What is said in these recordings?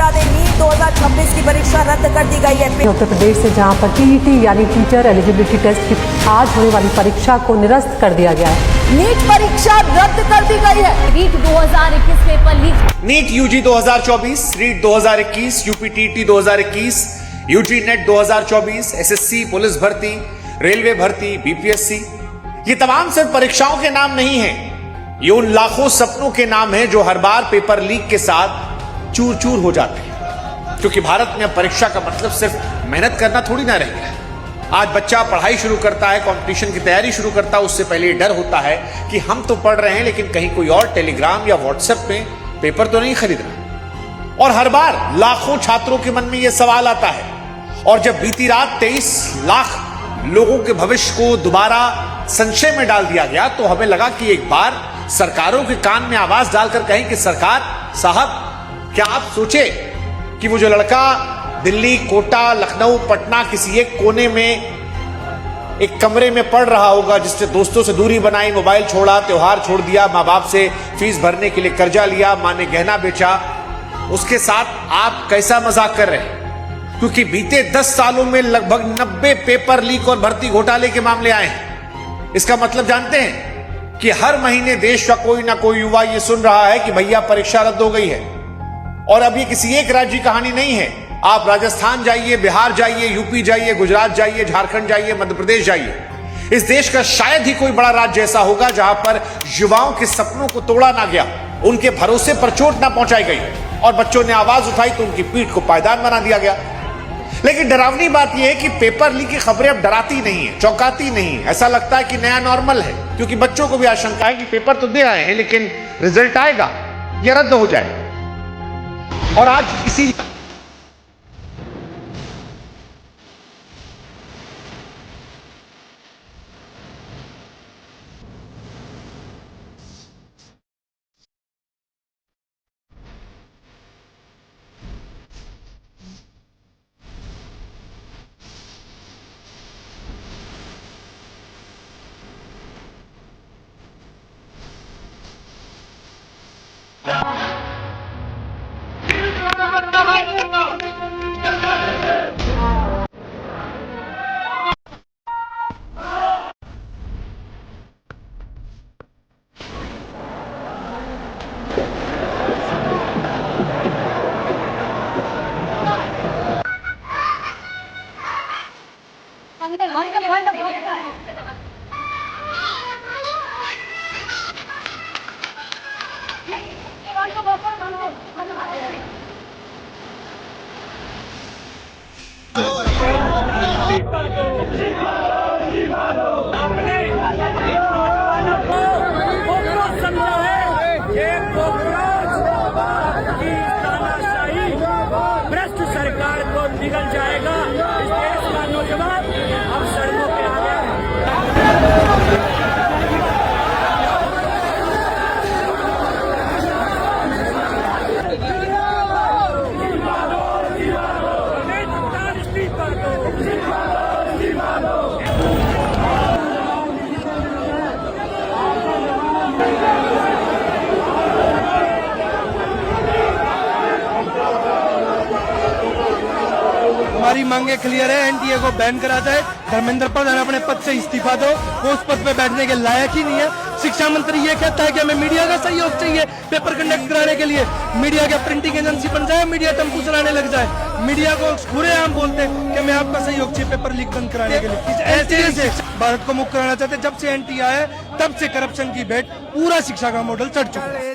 बता दें, नीट 2026 की परीक्षा रद्द कर दी गई है। उत्तर प्रदेश से जहां पर टीईटी यानी टीचर एलिजिबिलिटी टेस्ट की आज होने वाली परीक्षा को निरस्त कर दिया गया है। नीट परीक्षा रद्द कर दी गई है। NEET 2021 paper leak. NEET UG 2024, REET 2021, UP TT 2021, UG NET 2024, SSC, police भर्ती, रेलवे भर्ती, बीपीएससी, ये तमाम सिर्फ परीक्षाओं के नाम नहीं है, ये उन लाखों सपनों के नाम है जो हर बार पेपर लीक के साथ चूर चूर हो जाते हैं। क्योंकि भारत में अब परीक्षा का मतलब सिर्फ मेहनत करना थोड़ी ना रह गया है। आज बच्चा पढ़ाई शुरू करता है, कंपटीशन की तैयारी शुरू करता है, उससे पहले डर होता है कि हम तो पढ़ रहे हैं लेकिन कहीं कोई और टेलीग्राम या व्हाट्सएप पे पेपर तो नहीं खरीद रहा। और हर बार लाखों छात्रों के मन में यह सवाल आता है। और जब बीती रात 23 लाख लोगों के भविष्य को दोबारा संशय में डाल दिया गया तो हमें लगा कि एक बार सरकारों के कान में आवाज डालकर कहें कि सरकार साहब, क्या आप सोचे कि वो जो लड़का दिल्ली, कोटा, लखनऊ, पटना किसी एक कोने में एक कमरे में पढ़ रहा होगा, जिससे दोस्तों से दूरी बनाई, मोबाइल छोड़ा, त्योहार छोड़ दिया, माँ बाप से फीस भरने के लिए कर्जा लिया, माँ ने गहना बेचा, उसके साथ आप कैसा मजाक कर रहे हैं? क्योंकि बीते 10 सालों में लगभग 90 पेपर लीक और भर्ती घोटाले के मामले आए हैं। इसका मतलब जानते हैं कि हर महीने देश का कोई ना कोई युवा ये सुन रहा है कि भैया परीक्षा रद्द हो गई है। और अब ये किसी एक राज्य की कहानी नहीं है। आप राजस्थान जाइए, बिहार जाइए, यूपी जाइए, गुजरात जाइए, झारखंड जाइए, मध्य प्रदेश जाइए, इस देश का शायद ही कोई बड़ा राज्य ऐसा होगा जहां पर युवाओं के सपनों को तोड़ा ना गया, उनके भरोसे पर चोट ना पहुंचाई गई और बच्चों ने आवाज उठाई तो उनकी पीठ को पायदान बना दिया गया। लेकिन डरावनी बात यह है कि पेपर लीक की खबरें अब डराती नहीं है, चौंकाती नहीं है। ऐसा लगता है कि नया नॉर्मल है, क्योंकि बच्चों को भी आशंका है कि पेपर तो दे आए हैं लेकिन रिजल्ट आएगा या रद्द हो जाए। और आज इसी भ्रष्ट सरकार को निगल जाएगा। इस देश का नौजवान अब सड़कों पे आ गया है। हमारी मांगे क्लियर है, एनटीए को बैन करा जाए, धर्मेंद्र प्रधान अपने पद से इस्तीफा दो, वो उस पद पे बैठने के लायक ही नहीं है। शिक्षा मंत्री ये कहता है कि हमें मीडिया का सहयोग चाहिए पेपर कंडक्ट कराने के लिए, मीडिया के प्रिंटिंग एजेंसी बन जाए, मीडिया टेम्पू चलाने लग जाए, मीडिया को खुलेआम बोलते कि हमें आपका सहयोग चाहिए पेपर लीक बंद कराने के लिए। ऐसे भारत को मुक्त कराना चाहते। जब से एनटीए आया तब से करप्शन की भेंट पूरा शिक्षा का मॉडल चढ़ चुका है।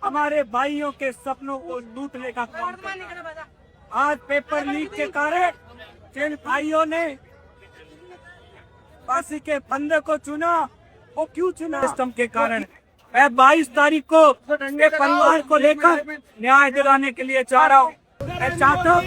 हमारे भाइयों के सपनों को लूटने का काम कर रहा है। आज पेपर लीक के कारण जिन भाइयों ने फांसी के फंदे को चुना, वो क्यों चुना? सिस्टम के कारण। मैं 22 तारीख को उनके परिवार को लेकर न्याय दिलाने के लिए जा रहा हूँ। मैं चाहता हूँ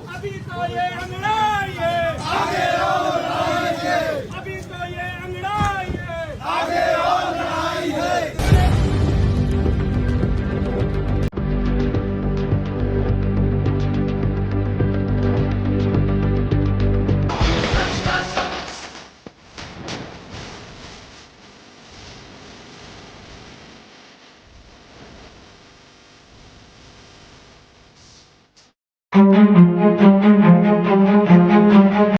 अभी तो ये अंगड़ाई है, आगे और लड़ाई है। अभी तो ये अंगड़ाई है, आगे और लड़ाई है। है।